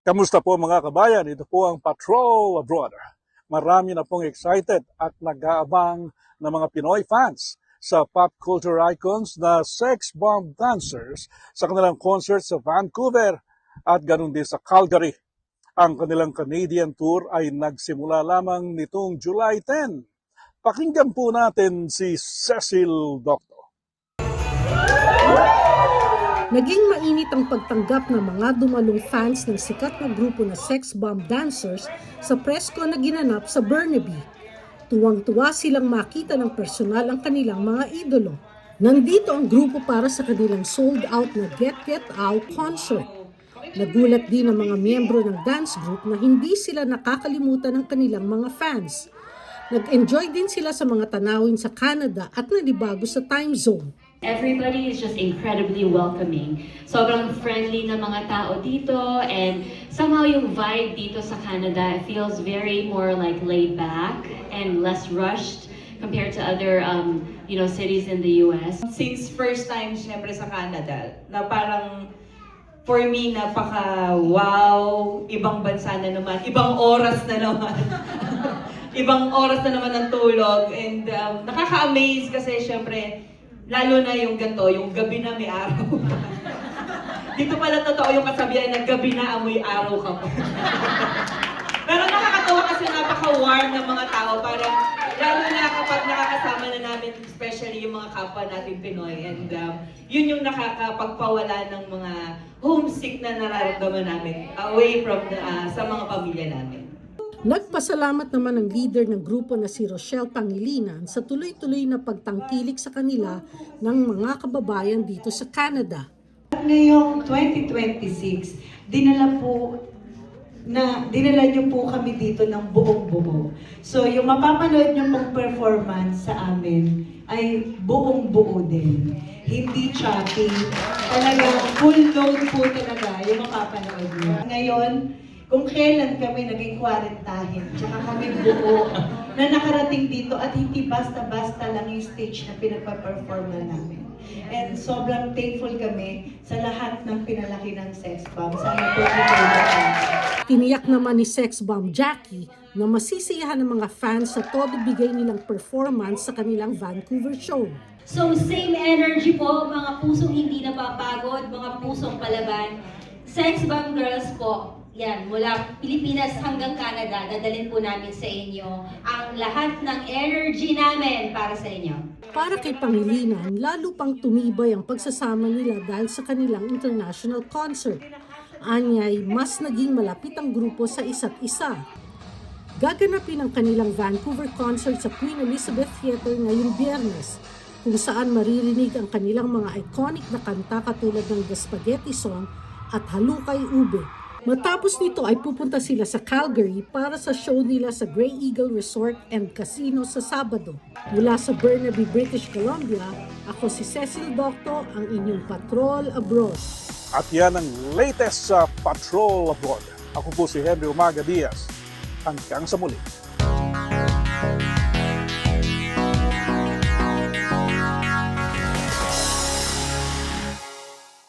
Kamusta po mga kabayan? Ito po ang Patrol Abroad. Marami na pong excited at nag-aabang na mga Pinoy fans sa pop culture icons na Sex Bomb Dancers sa kanilang concert sa Vancouver at ganun din sa Calgary. Ang kanilang Canadian tour ay nagsimula lamang nitong July 10. Pakinggan po natin si Cecil Docto. Naging mainit ang pagtanggap ng mga dumalong fans ng sikat na grupo na Sex Bomb Dancers sa presko na ginanap sa Burnaby. Tuwang-tuwa silang makita ng personal ang kanilang mga idolo. Nandito ang grupo para sa kanilang sold-out na Get Get Out concert. Nagulat din ang mga miyembro ng dance group na hindi sila nakakalimutan ng kanilang mga fans. Nag-enjoy din sila sa mga tanawin sa Canada at nanibago sa time zone. Everybody is just incredibly welcoming. Sobrang friendly na mga tao dito, and somehow yung vibe dito sa Canada feels very more like laid back and less rushed compared to other cities in the US. Since first time syempre sa Canada, na parang for me napaka-wow, ibang bansa na naman, ibang oras na naman. Ibang oras na naman ng tulog, and nakaka-amaze kasi syempre lalo na yung ganito, yung gabi na may araw. Dito pala totoo yung kasabihan na gabi na amoy araw ka pa. Pero nakakatawa kasi napaka-warm ng mga tao. Parang lalo na kapag nakakasama na namin, especially yung mga kapwa natin Pinoy. And yun yung nakakapagpawala ng mga homesick na nararamdaman namin away from sa mga pamilya namin. Nagpasalamat naman ang leader ng grupo na si Rochelle Pangilinan sa tuloy-tuloy na pagtangkilik sa kanila ng mga kababayan dito sa Canada. Ngayong 2026, dinala niyo po kami dito ng buong-buo. So yung mapapanood niyo pong performance sa amin ay buong-buo din. Hindi choppy. Talagang full load po talaga yung mapapanood niyo. Ngayon, kung kailan kami naging kwarantahin, tsaka kami buo na nakarating dito at hindi basta-basta lang yung stage na pinagpa-perform na namin. And sobrang thankful kami sa lahat ng pinalaki ng Sex Bomb. Sana po Tiniyak naman ni Sex Bomb Jackie na masisiyahan ng mga fans sa todo bigay nilang performance sa kanilang Vancouver show. So same energy po, mga pusong hindi napapagod, mga pusong palaban. Sex Bomb Girls po, yan, mula Pilipinas hanggang Canada, dadalhin po namin sa inyo ang lahat ng energy namin para sa inyo. Para kay Pangilinan, lalo pang tumibay ang pagsasama nila dahil sa kanilang international concert. Anyay, mas naging malapit ang grupo sa isa't isa. Gaganapin ang kanilang Vancouver concert sa Queen Elizabeth Theatre ngayong Biyernes, kung saan maririnig ang kanilang mga iconic na kanta katulad ng The Spaghetti Song at Halukay Ube. Matapos nito ay pupunta sila sa Calgary para sa show nila sa Grey Eagle Resort and Casino sa Sabado. Mula sa Burnaby, British Columbia, ako si Cecil Docto, ang inyong Patrol Abroad. At yan ang latest sa Patrol Abroad. Ako po si Henry Umaga Diaz. Hanggang sa muli.